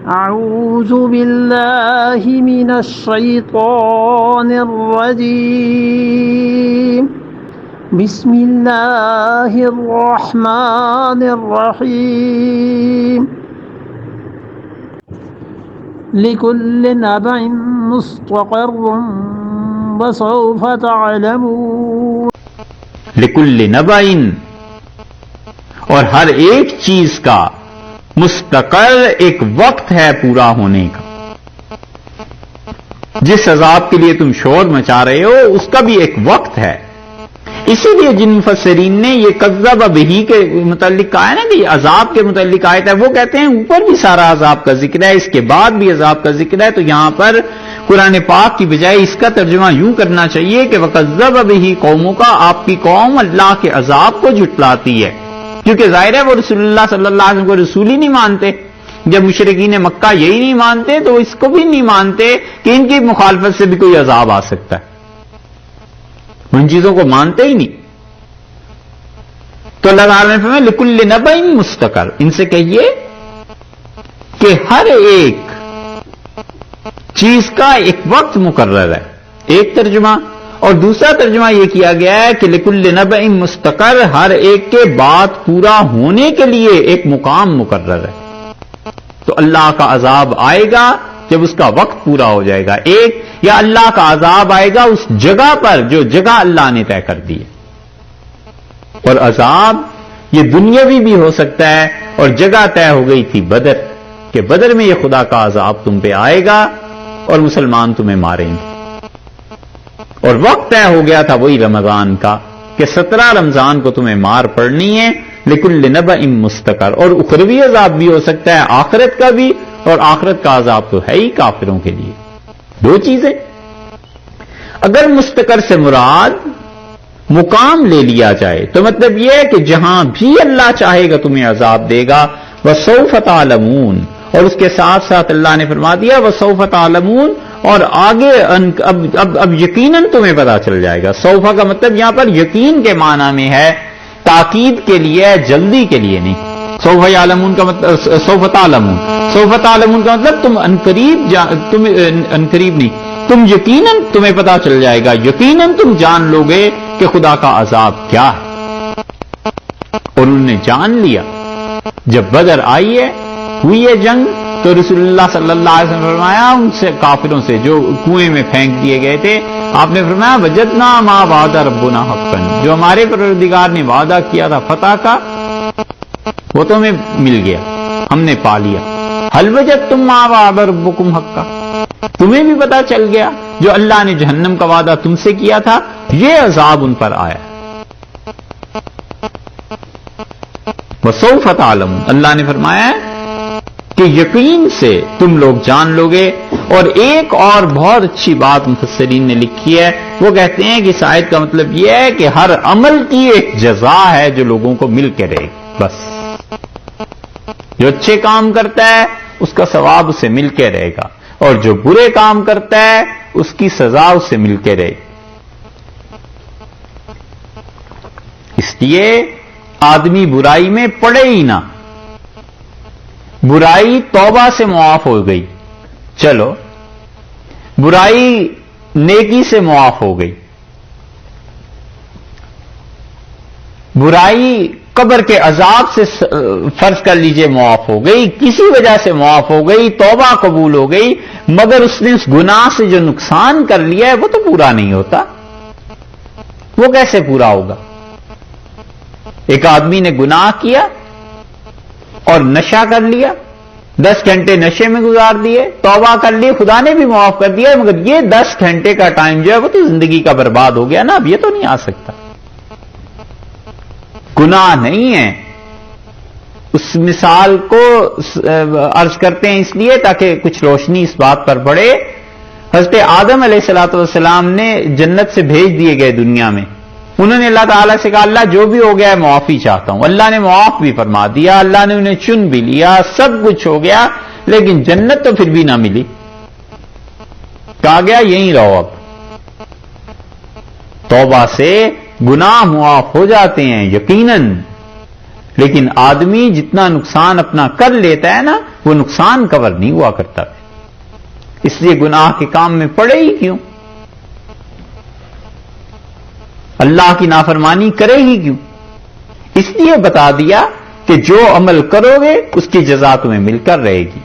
أعوذ بالله من الشيطان الرجيم بسم الله الرحمن الرحيم لكل نبأ مستقر وسوف تعلمون لکل نبأ، اور ہر ایک چیز کا مستقر ایک وقت ہے پورا ہونے کا. جس عذاب کے لیے تم شور مچا رہے ہو اس کا بھی ایک وقت ہے. اسی لیے جن مفسرین نے یہ کذب بہ کے متعلق کہا ہے نا کہ عذاب کے متعلق آیت ہے، وہ کہتے ہیں اوپر بھی سارا عذاب کا ذکر ہے، اس کے بعد بھی عذاب کا ذکر ہے، تو یہاں پر قرآن پاک کی بجائے اس کا ترجمہ یوں کرنا چاہیے کہ وَكَذَّبَ بِهِ قَوْمُكَ، آپ کی قوم اللہ کے عذاب کو جھٹلاتی ہے، کیونکہ ظاہر ہے وہ رسول اللہ صلی اللہ علیہ وسلم کو رسول ہی نہیں مانتے. جب مشرکین مکہ یہی نہیں مانتے تو اس کو بھی نہیں مانتے کہ ان کی مخالفت سے بھی کوئی عذاب آ سکتا ہے، ان چیزوں کو مانتے ہی نہیں. تو اللہ تعالیٰ نے فرمایا لِكُلِّ نَبَإٍ مُسْتَقَرٌ، ان سے کہیے کہ ہر ایک چیز کا ایک وقت مقرر ہے، ایک ترجمہ. اور دوسرا ترجمہ یہ کیا گیا ہے کہ لِكُلِّ نَبَإٍ مُسْتَقَرٌ، ہر ایک کے بعد پورا ہونے کے لیے ایک مقام مقرر ہے. تو اللہ کا عذاب آئے گا جب اس کا وقت پورا ہو جائے گا، ایک، یا اللہ کا عذاب آئے گا اس جگہ پر جو جگہ اللہ نے طے کر دی ہے. اور عذاب یہ دنیاوی بھی ہو سکتا ہے، اور جگہ طے ہو گئی تھی بدر، کہ بدر میں یہ خدا کا عذاب تم پہ آئے گا اور مسلمان تمہیں ماریں گے. اور وقت طے ہو گیا تھا وہی رمضان کا کہ 17 رمضان کو تمہیں مار پڑنی ہے. لِكُلِّ نَبَإٍ مُسْتَقَرٌ، اور اخروی عذاب بھی ہو سکتا ہے، آخرت کا بھی، اور آخرت کا عذاب تو ہے ہی کافروں کے لیے. دو چیزیں. اگر مستقر سے مراد مقام لے لیا جائے تو مطلب یہ ہے کہ جہاں بھی اللہ چاہے گا تمہیں عذاب دے گا. وَسَوْفَ تَعْلَمُونَ، اور اس کے ساتھ ساتھ اللہ نے فرما دیا وَسَوْفَ تَعْلَمُونَ، اور آگے اب یقیناً تمہیں پتا چل جائے گا. سوفا کا مطلب یہاں پر یقین کے معنی میں ہے، تاکید کے لیے، جلدی کے لیے نہیں. سوف یعلمون کا مطلب سوف تعلمون، سوف تعلمون کا مطلب تم انقریب نہیں، تم یقیناً تمہیں پتا چل جائے گا، یقیناً تم جان لو گے کہ خدا کا عذاب کیا ہے. اور انہوں نے جان لیا. جب بدر آئی ہے، ہوئی ہے جنگ، تو رسول اللہ صلی اللہ علیہ وسلم نے فرمایا ان سے، کافروں سے جو کنویں میں پھینک دیے گئے تھے، آپ نے فرمایا وجدنا ما وعد ربنا حقا، جو ہمارے پروردگار نے وعدہ کیا تھا فتح کا وہ تو ہمیں مل گیا، ہم نے پا لیا. هل وجدتم ما وعد ربکم حقا، تمہیں بھی پتا چل گیا جو اللہ نے جہنم کا وعدہ تم سے کیا تھا، یہ عذاب ان پر آیا. وسوف تعلمون، اللہ نے فرمایا کہ یقین سے تم لوگ جان لو گے. اور ایک اور بہت اچھی بات مفسرین نے لکھی ہے، وہ کہتے ہیں کہ اس آیت کا مطلب یہ ہے کہ ہر عمل کی ایک جزا ہے جو لوگوں کو مل کے رہے گی. بس جو اچھے کام کرتا ہے اس کا ثواب اسے مل کے رہے گا، اور جو برے کام کرتا ہے اس کی سزا اسے مل کے رہے گی. اس لیے آدمی برائی میں پڑے ہی نہ. برائی توبہ سے معاف ہو گئی، چلو برائی نیکی سے معاف ہو گئی، برائی قبر کے عذاب سے فرض کر لیجئے معاف ہو گئی، کسی وجہ سے معاف ہو گئی، توبہ قبول ہو گئی، مگر اس نے اس گناہ سے جو نقصان کر لیا ہے وہ تو پورا نہیں ہوتا. وہ کیسے پورا ہوگا؟ ایک آدمی نے گناہ کیا اور نشہ کر لیا، 10 گھنٹے نشے میں گزار دیے، توبہ کر لی، خدا نے بھی معاف کر دیا، مگر یہ 10 گھنٹے کا ٹائم جو ہے وہ تو زندگی کا برباد ہو گیا نا، اب یہ تو نہیں آ سکتا. گناہ نہیں ہے. اس مثال کو عرض کرتے ہیں اس لیے تاکہ کچھ روشنی اس بات پر پڑے. حضرت آدم علیہ الصلوۃ والسلام نے جنت سے بھیج دیے گئے دنیا میں، انہوں نے اللہ تعالیٰ سے کہا اللہ جو بھی ہو گیا ہے معافی چاہتا ہوں. اللہ نے معاف بھی فرما دیا، اللہ نے انہیں چن بھی لیا، سب کچھ ہو گیا، لیکن جنت تو پھر بھی نہ ملی. کہا گیا یہیں رہو. اب توبہ سے گناہ معاف ہو جاتے ہیں یقیناً، لیکن آدمی جتنا نقصان اپنا کر لیتا ہے نا وہ نقصان کور نہیں ہوا کرتا، اس لیے گناہ کے کام میں پڑے ہی کیوں، اللہ کی نافرمانی کرے ہی کیوں؟ اس لیے بتا دیا کہ جو عمل کرو گے اس کی جزا تمہیں مل کر رہے گی۔